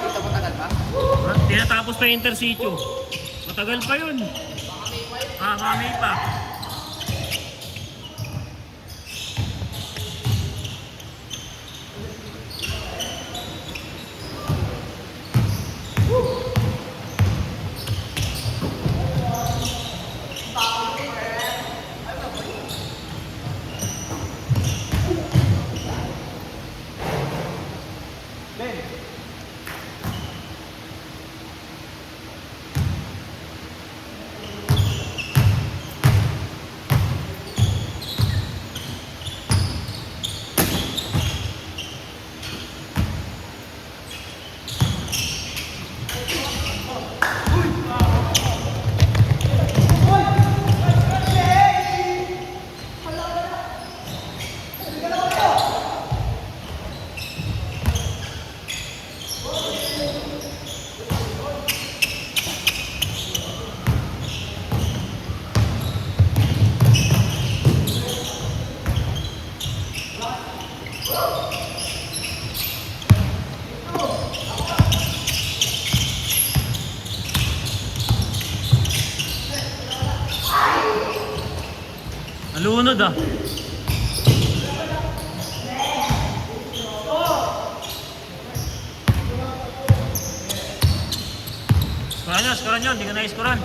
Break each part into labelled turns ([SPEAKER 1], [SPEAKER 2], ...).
[SPEAKER 1] Ito matagal pa?
[SPEAKER 2] Tinatapos pa yung intersitio. Matagal pa yun. May pa. Nalunod ah. Skoran nyo, hindi ka na-iskoran.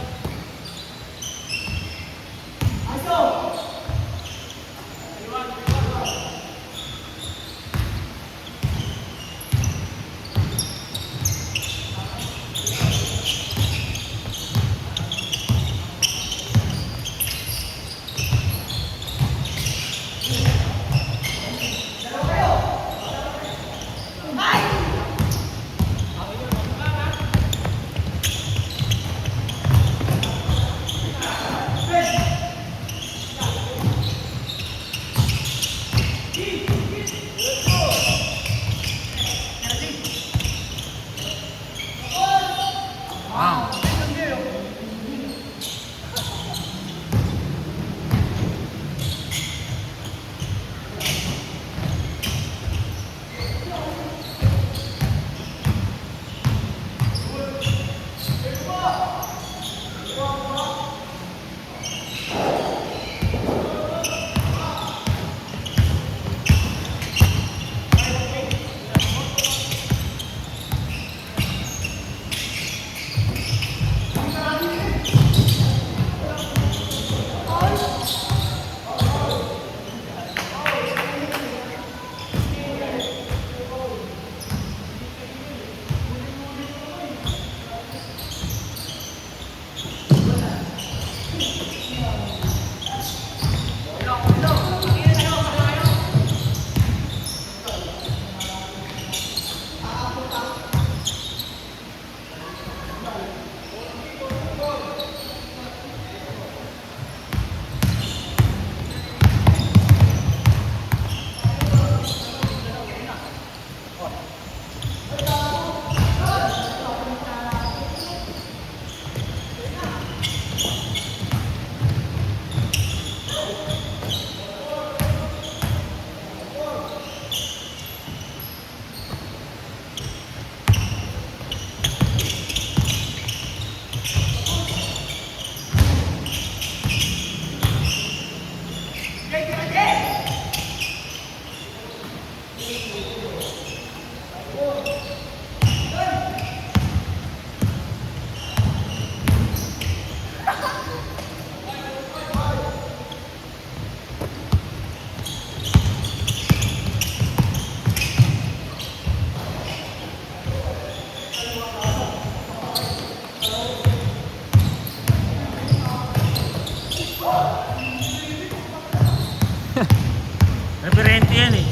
[SPEAKER 2] Referente yan eh.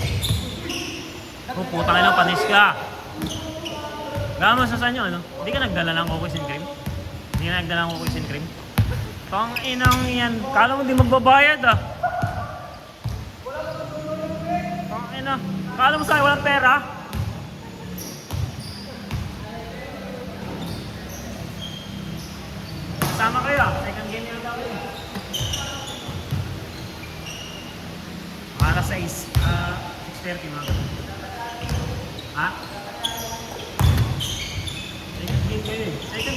[SPEAKER 2] Oh, putang ina, panis ka. Gama sa sanyo, ano? Hindi ka nagdala ng cookies and cream? Hindi ka nagdala ng cookies and cream? Tang inang yan. Kala mo di magbabayad ah. Tang ina. Kala mo sa'yo walang pera? Sama kayo ah. Second game nila daw yun. Para sa 6:30 mga ganun. Ha?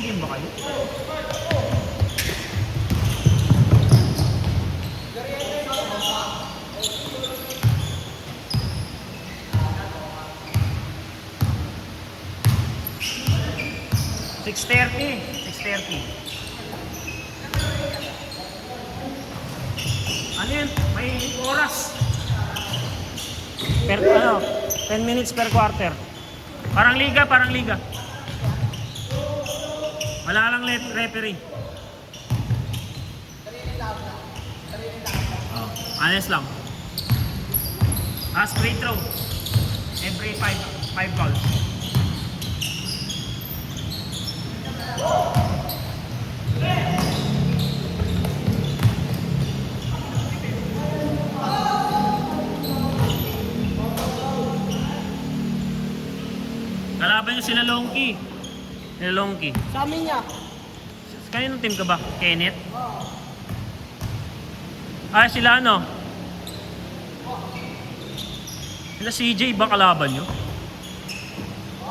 [SPEAKER 2] game ba kayo? $6:30. Ano yun? May oras. Per, 10 minutes per quarter. Parang liga. Wala lang referee. Oh, honest lang. Straight throw. Every 5 balls. Kalaban niyo sila Longki.
[SPEAKER 1] Sa amin niya.
[SPEAKER 2] Kaninong team ka ba? Kenneth? Sila ano? Sila CJ ba kalaban nyo?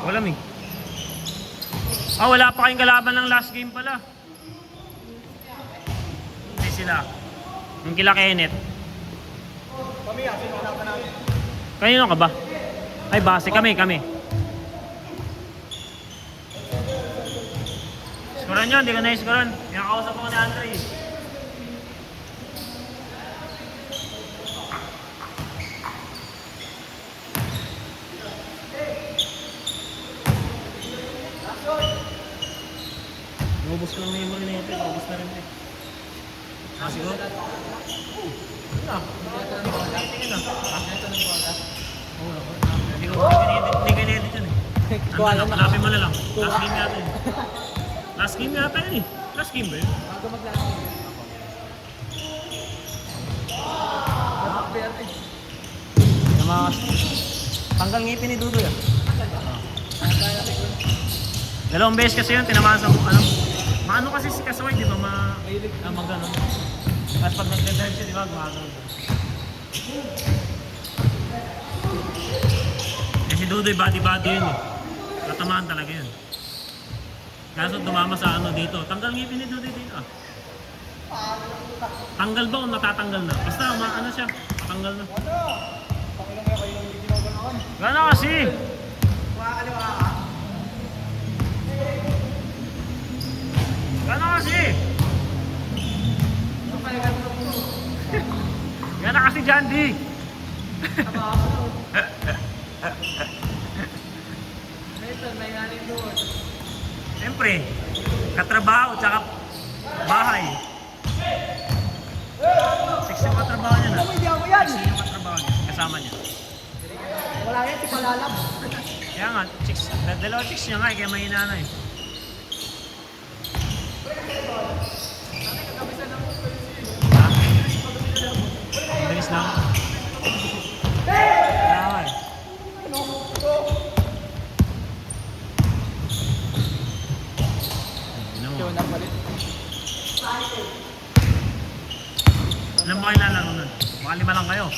[SPEAKER 2] Wala eh. Wala pa kayong kalaban ng last game pala. Hindi sila. Yung kila Kenneth.
[SPEAKER 1] Sino kalaban namin?
[SPEAKER 2] Kanino ka ba? Base kami. Skoran yun, hindi ko na-skoran. Pinakausap ko ni Andre. Ubus ko lang na yung memory na ito. Ubus na rin ito. Siguro? Tingin na. Hindi ko edit yun hanapin mo na lang. Last game yata yun eh. Last game ba yun?
[SPEAKER 1] Bago mag-last game.
[SPEAKER 2] Tanggal ngipin ni Dudu yan. Dalawang beses kasi yun, tinamaan sa maano kasi si Kasoy, di ba? Mag-ano. Tapos pag nag-drive siya, di ba? Gumagano. Si Dudu, body-body yun eh. Tatamaan talaga yun. Kaso tumama sa dito. Tanggal ngipin ni Dudu dito. Tanggal ba o natatanggal na? Basta ano siya, matanggal na. Gana kasi! Gana kasi! Gana kasi Jandy! Siyempre, katrabaho tsaka bahay. 6 yung katrabaho niya na.
[SPEAKER 1] Hindi ako yan!
[SPEAKER 2] 6 yung katrabaho niya, kasama niya.
[SPEAKER 1] Wala yan, si Palalab.
[SPEAKER 2] Kaya nga, dalawa chicks niya nga kaya mahina na eh. Ha? Ang bilis lang. Kaya nga eh. Ilan ba kayo lalaro nun? Baka 5 lang kayo.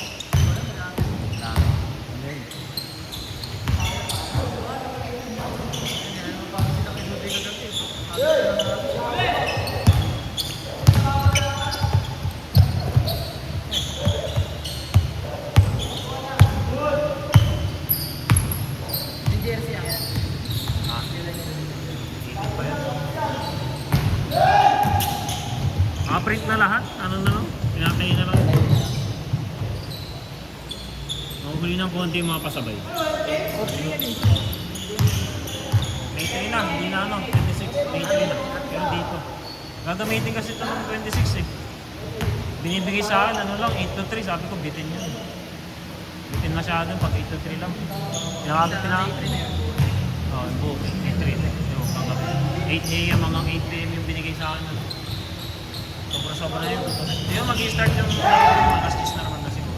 [SPEAKER 2] Print na lahat? Ano na lang? Pinatay na lang. Maghuli ng konti yung mga pasabay. 23 na, hindi na 26, 23 na. Pero dito. Gagamitin kasi ito ng 26 eh. Binibigay sa akin, 8 to 3. Sabi ko, bitin yun. Bitin masyado pag 8 to 3 lang. Pinakagod yung buo. 8 to 3. 8 AM hanggang 8 PM yung binigay sa akin. Sobra-sobra na yun. Yung mag-i-start yung mag-astis na naman na siguro.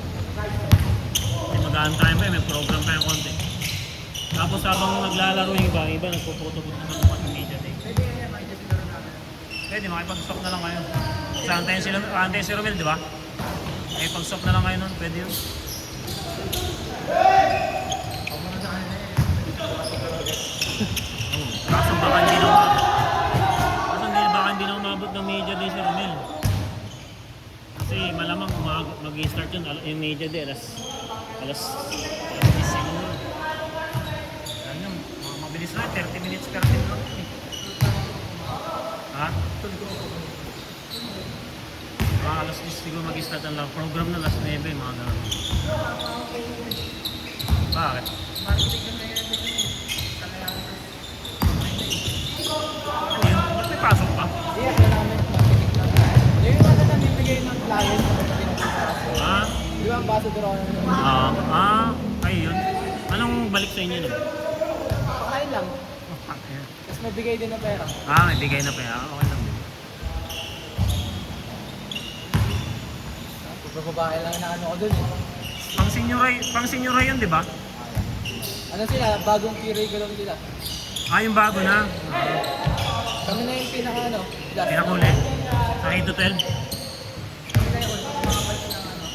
[SPEAKER 2] Mag-aantay pa may program pa yung konti. Tapos habang naglalaro yung iba nagpuputo-puto na ng mga media day. Pwede, makipag-stop na lang kayo. Sa antayin si Romel, di ba? Makipag-stop na lang kayo nun, pwede yun. Kaso baka hindi na mag-i-start yun. Yung media day, alas 10 siguro. Ano, mabilis na, 30 minutes per team lang. Ha? Alas 10 siguro mag-i-start ang lang. Program na alas 9, mga gano'n. Bakit? Ano yun? Ba't may pasok pa?
[SPEAKER 1] Hindi, ako namin makinig lang. Yung ano na nilagay ng client sa pagkakas.
[SPEAKER 2] Ah?
[SPEAKER 1] Di ba ang basa doon ako
[SPEAKER 2] Ayun. Anong balik sa inyo nun?
[SPEAKER 1] Pakain lang. Tapos mabigay din ng pera.
[SPEAKER 2] May bigay na pa yan. Okay lang din.
[SPEAKER 1] Bababae lang na ano ko doon eh.
[SPEAKER 2] Pang senior yun, di ba?
[SPEAKER 1] Ano sila, bagong curriculum sila.
[SPEAKER 2] Yung bago na.
[SPEAKER 1] Kami na yung pinaka ano, last.
[SPEAKER 2] Pinakuli. Sa K-12.
[SPEAKER 1] Kami na yung mga palit ng ano.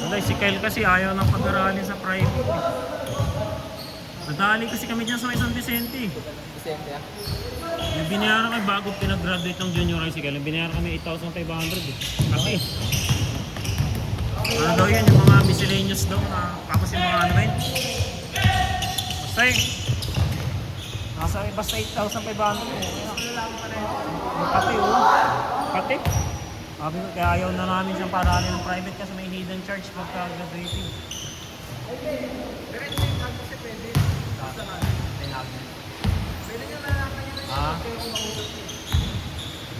[SPEAKER 2] Wala, si Kyle kasi ayaw ng pag-aralin sa private. Nadali kasi kami dyan sa San Vicente.
[SPEAKER 1] Vicente ah.
[SPEAKER 2] Yung binayaran kami bago pinag-graduate ng junior high school, yung binayaran kami 8,500 eh. Kasi, ano daw yun, yung mga miscellaneous daw na, tapos yung mga ano ba yun? Basta 8,500 eh. Pati Pati? Sabi ko, kaya ayaw na namin siyang paralin ng private kasi may hidden charge pagka graduating.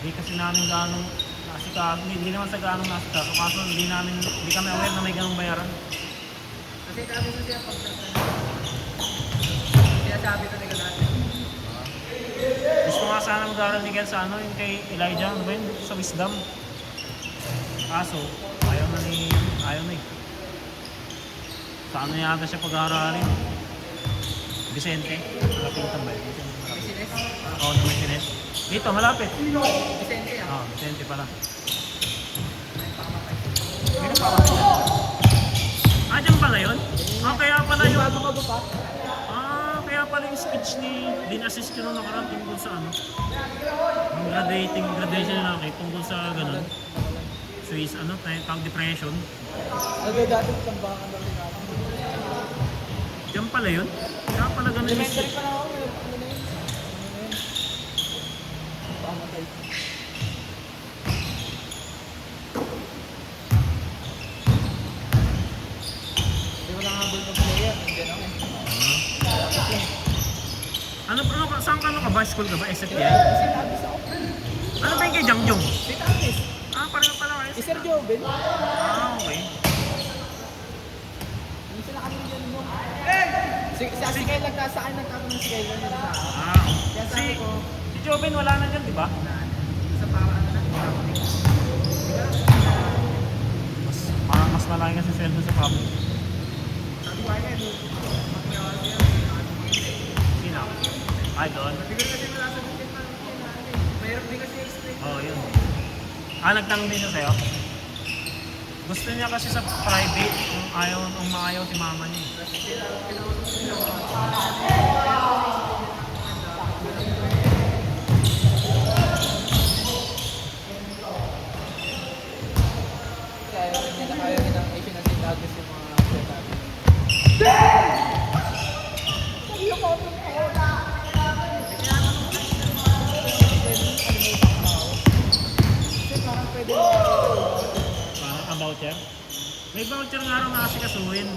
[SPEAKER 2] Hindi kasi namin ganong nasikaso, hindi naman sa ganong nasikaso, kaso hindi kami aware na may ganong bayaran.
[SPEAKER 1] Kasi kami sa siya pag sabi talaga natin.
[SPEAKER 2] Gusto nga sana mag-aaral ni Kel sa ano, yung kay Elijah, ano ba yun? Sa Wisdom. Kaso, ayaw na eh. Saan na yata siya pag-aaralin? Vicente, malapitan ba yun?
[SPEAKER 1] Business?
[SPEAKER 2] Oo, na Vicente. Dito, malapit.
[SPEAKER 1] Vicente ah.
[SPEAKER 2] Vicente pala.
[SPEAKER 1] Meron pa ako.
[SPEAKER 2] Dyan pala yun? Kaya pala yun.
[SPEAKER 1] Bago pa.
[SPEAKER 2] Kaya pala yung speech ni din-assist ko nung nakaraan tungkol sa ano. Yung graduation na nakit tungkol sa ganun. Swiss, tawag depression.
[SPEAKER 1] Nagdadating sa bankan daw rin ako.
[SPEAKER 2] Diyan pala yun? Kaya pala ganun yung
[SPEAKER 1] Elementary pa lang ako. Ano na yun? Pamatay. Hindi mo lang habol ng player. Nandiyan ako eh.
[SPEAKER 2] Saan ka ba? School ka ba? SFTI?
[SPEAKER 1] Kasi lagi sa open.
[SPEAKER 2] Ano ba yung kay Jangjong?
[SPEAKER 1] Si Tamis.
[SPEAKER 2] Pareho pala kayo.
[SPEAKER 1] Si Sir Joven.
[SPEAKER 2] Okay.
[SPEAKER 1] Hindi sila kami dyan mo. Si Kyle sa akin nagtatanong si Kyle. Kaya sabi ko,
[SPEAKER 2] Si Joven wala na dyan, di ba?
[SPEAKER 1] sa parang ano na.
[SPEAKER 2] Parang mas malaki kasi sweldo sa public.
[SPEAKER 1] Sabi ko kaya
[SPEAKER 2] Sino? Doon?
[SPEAKER 1] mayroon din kasi explain.
[SPEAKER 2] Yun. Nagtanong din siya sa'yo? Gusto niya kasi sa private, maayaw si mama niya.
[SPEAKER 1] Kaya hindi na kaya rin ang Asian na sinagos yung mga sinasabi.
[SPEAKER 2] Voucher? May voucher nga raw na asikasuhin.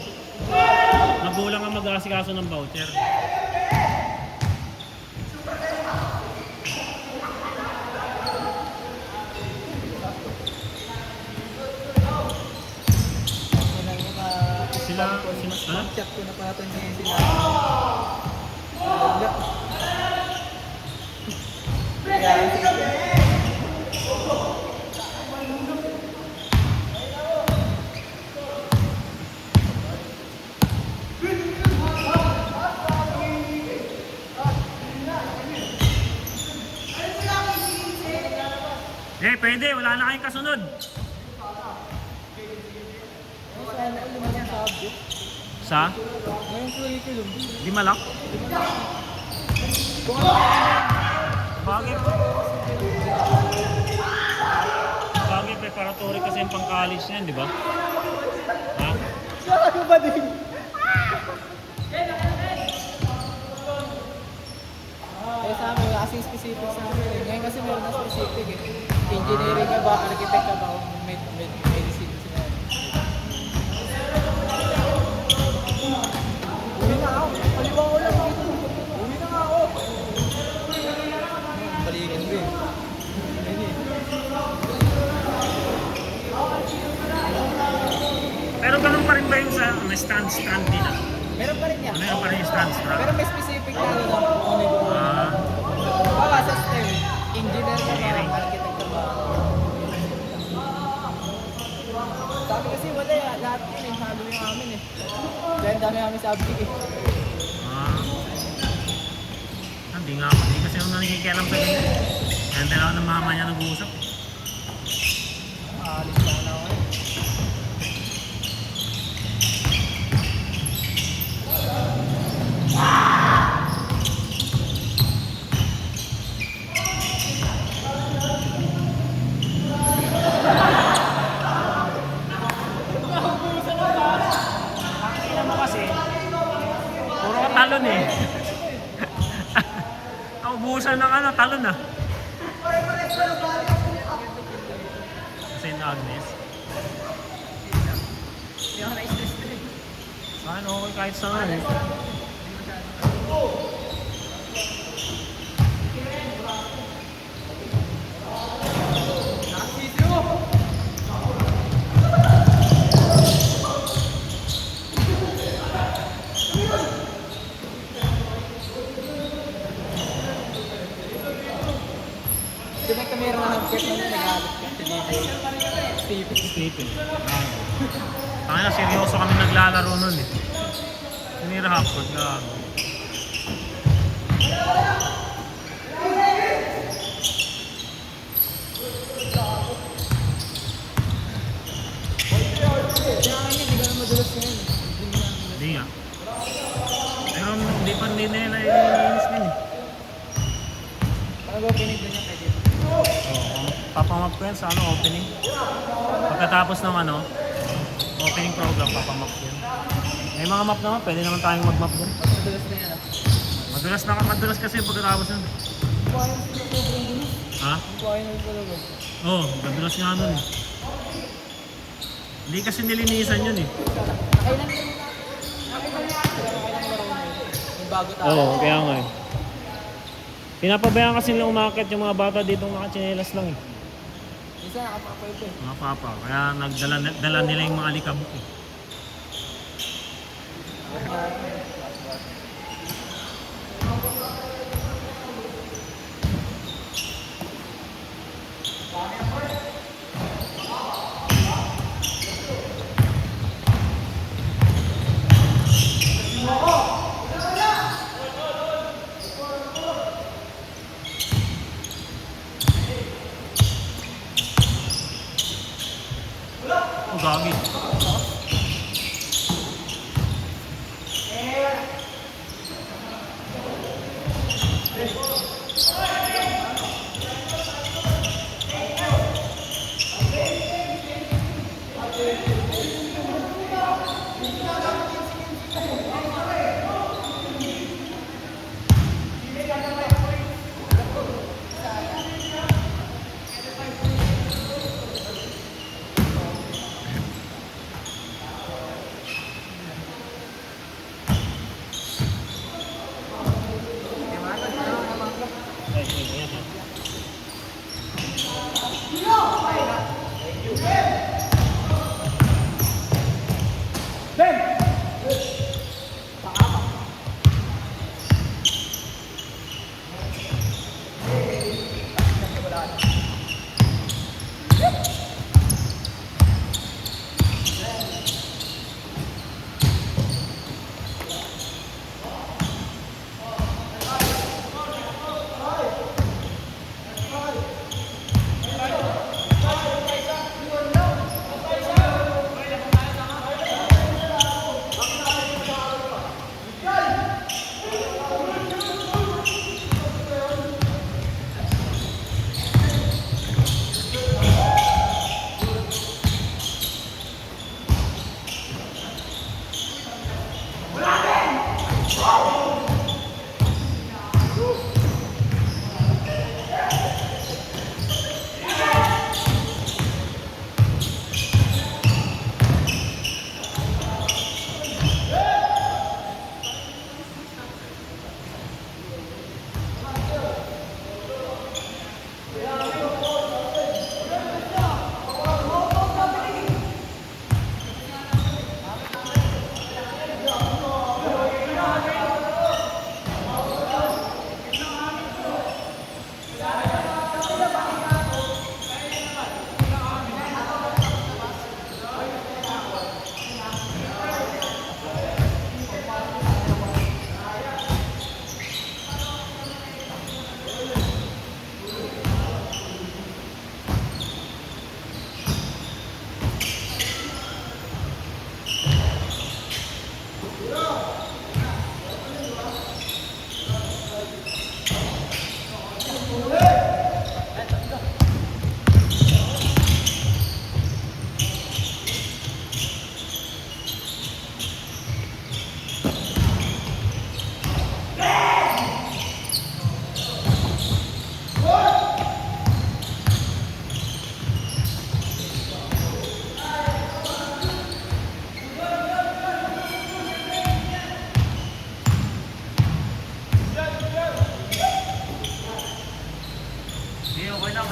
[SPEAKER 2] Magulang ang mag-aasikaso ng voucher.
[SPEAKER 1] Chat ko na pala niya sila.
[SPEAKER 2] Pwede. Wala na kayong kasunod.
[SPEAKER 1] Sana yung mga subject.
[SPEAKER 2] Sa?
[SPEAKER 1] Ngayong curriculum.
[SPEAKER 2] Di malak?
[SPEAKER 1] Kung ano
[SPEAKER 2] Bakit? preparatory kasi yung pang-college niyan, di ba? Ha?
[SPEAKER 1] Gago ba din? Eh sa amin, kasi specific sa amin eh. Ngayon kasi meron na specific eh. Engineering ka ba, architect ka ba, o medicine sila. Uwi na ako. Palibang ko lang. Uwi na nga ako. Balikan ko eh. Ayun eh.
[SPEAKER 2] Pero ganun pa rin ba yung sa may strand din ah?
[SPEAKER 1] Meron pa rin yan.
[SPEAKER 2] Meron pa rin yung strand.
[SPEAKER 1] Pero may specific na ano na kung ano yung baka sa STEM, engineer ka ba, architect ka ba. Sabi kasi wala eh, lahat yun eh, halo yung amin eh. Kaya ang dami namin subject eh.
[SPEAKER 2] Hindi nga ako. Hindi kasi ako nakikialam sa ganyan. Kaya dalawa ng mama niya nag-uusap.
[SPEAKER 1] Aalis lang na ako eh.
[SPEAKER 2] Tingnan mo kasi, puro ka talon eh. Naubusan ng ano, talon ah. St. Agnes.
[SPEAKER 1] Hindi ako na-stress na eh.
[SPEAKER 2] Saan okay kahit saan eh.
[SPEAKER 1] Nakasisi mo! Tinag kami rin na hangkit na nagalit ka. Stephen.
[SPEAKER 2] Stephen. Tangina, seryoso kami naglalaro nun eh. Sinira hapon na.
[SPEAKER 1] Kaya nga hindi ka na madulas ngayon.
[SPEAKER 2] Hindi nga. Pero hindi nila ilinis din eh.
[SPEAKER 1] Ano ba pinignan niya kay Dito?
[SPEAKER 2] Oo. Papamap ko yan sa opening. Pagkatapos ng opening program, papamap ko yan. May mga map naman, pwede naman tayong mag-map dun.
[SPEAKER 1] Madulas na yan ah.
[SPEAKER 2] Madulas kasi pagkatapos nun.
[SPEAKER 1] Buhayin na sila sobrang dulas.
[SPEAKER 2] Ha?
[SPEAKER 1] Buhayin na sila ba?
[SPEAKER 2] Oo, madulas nga nun eh. Hindi kasi nilinisan yun eh.
[SPEAKER 1] Nakailan na yung yung bago tayo.
[SPEAKER 2] Oo, kaya nga eh. Pinapabayaan kasi nilang umakit yung mga bata dito nakachinelas lang eh.
[SPEAKER 1] Isa nakapapay ito eh.
[SPEAKER 2] Mga papa, kaya dala nila yung mga alikabok eh. Oh, gagi.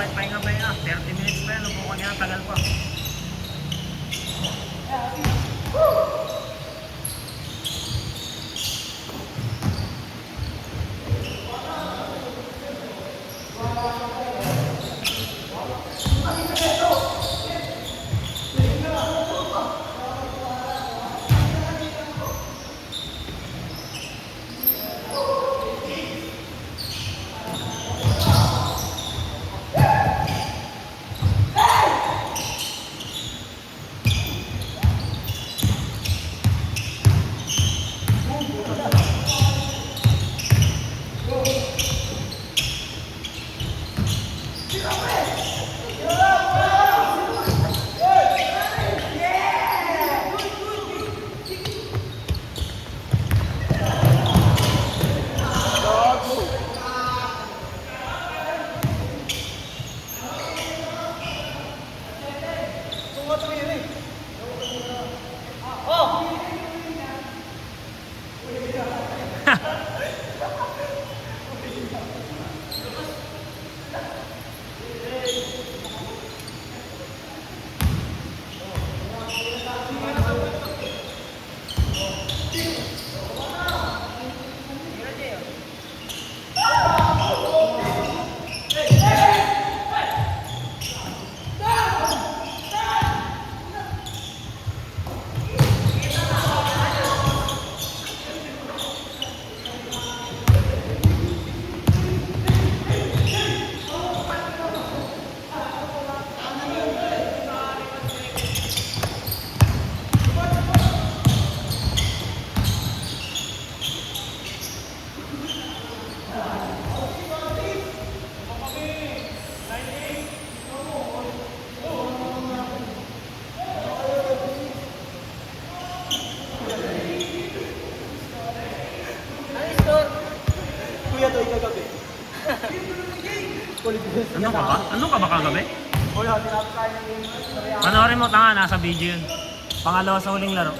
[SPEAKER 2] pahinga. 30 minutes pa yan. Upo ka niya, tagal pa.
[SPEAKER 1] Kuya to, ikagabi.
[SPEAKER 2] Ano ka ba kagabi?
[SPEAKER 1] Wala, tinapos tayo ng game.
[SPEAKER 2] Panoorin mo, tanga, nasa video yun. Pangalawa sa huling laro.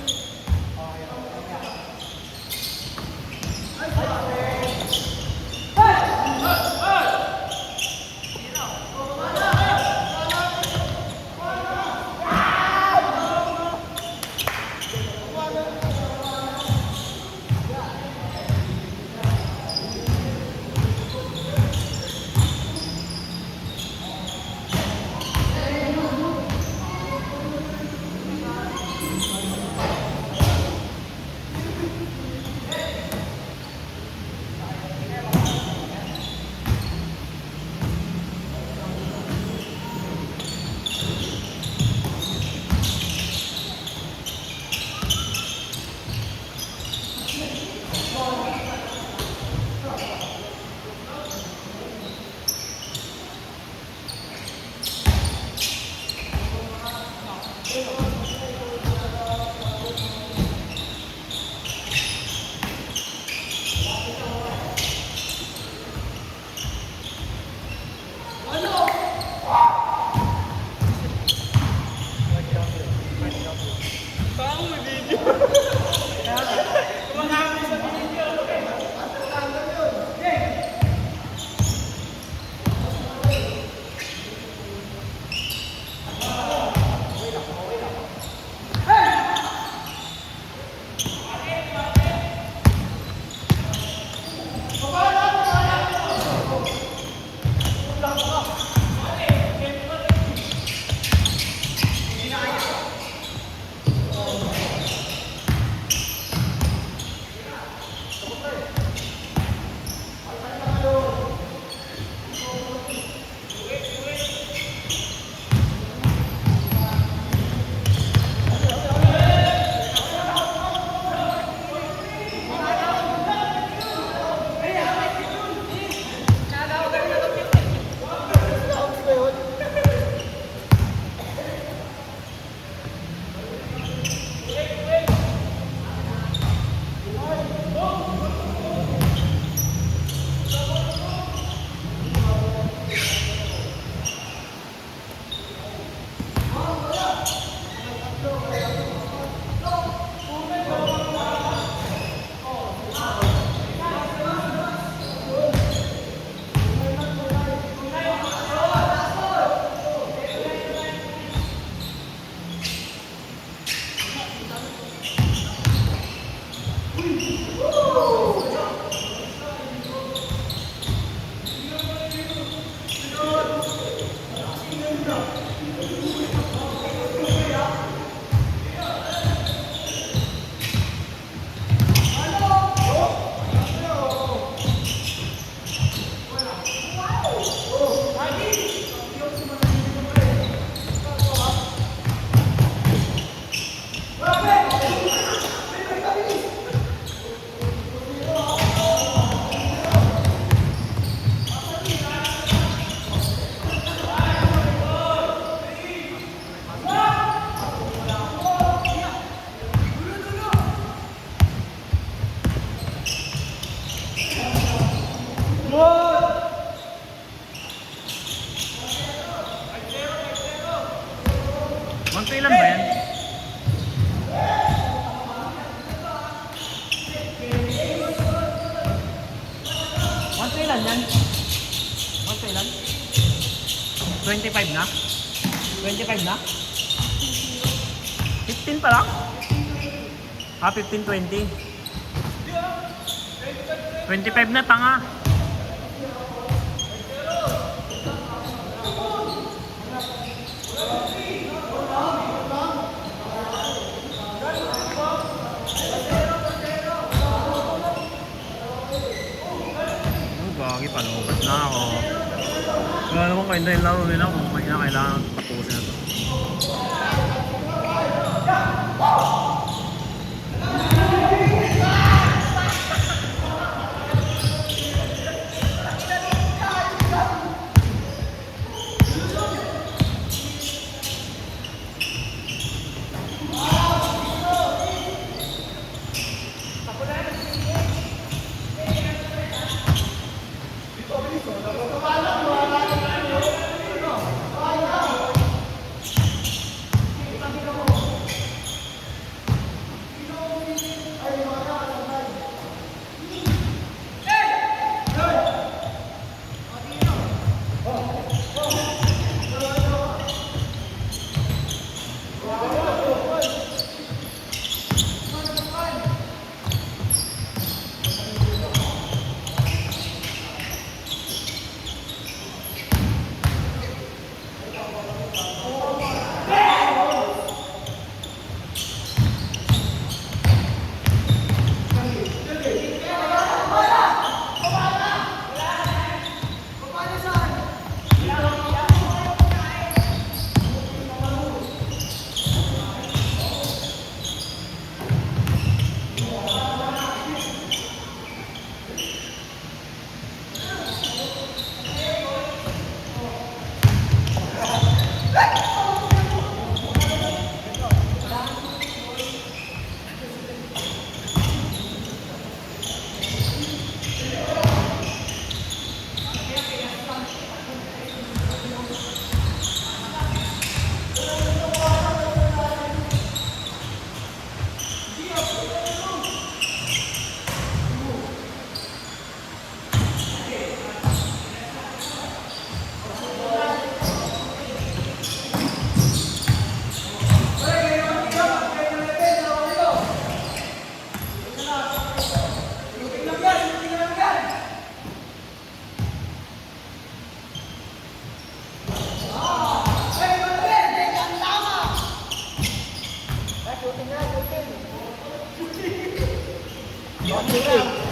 [SPEAKER 2] Magkailan yan? Magkailan? 25 na? 25 na? 15 pa lang? 15-20. 25 na, tanga. Gagi, panubat na ako. Wala naman kayo yung laro nila kung may na kailangan patusin na to.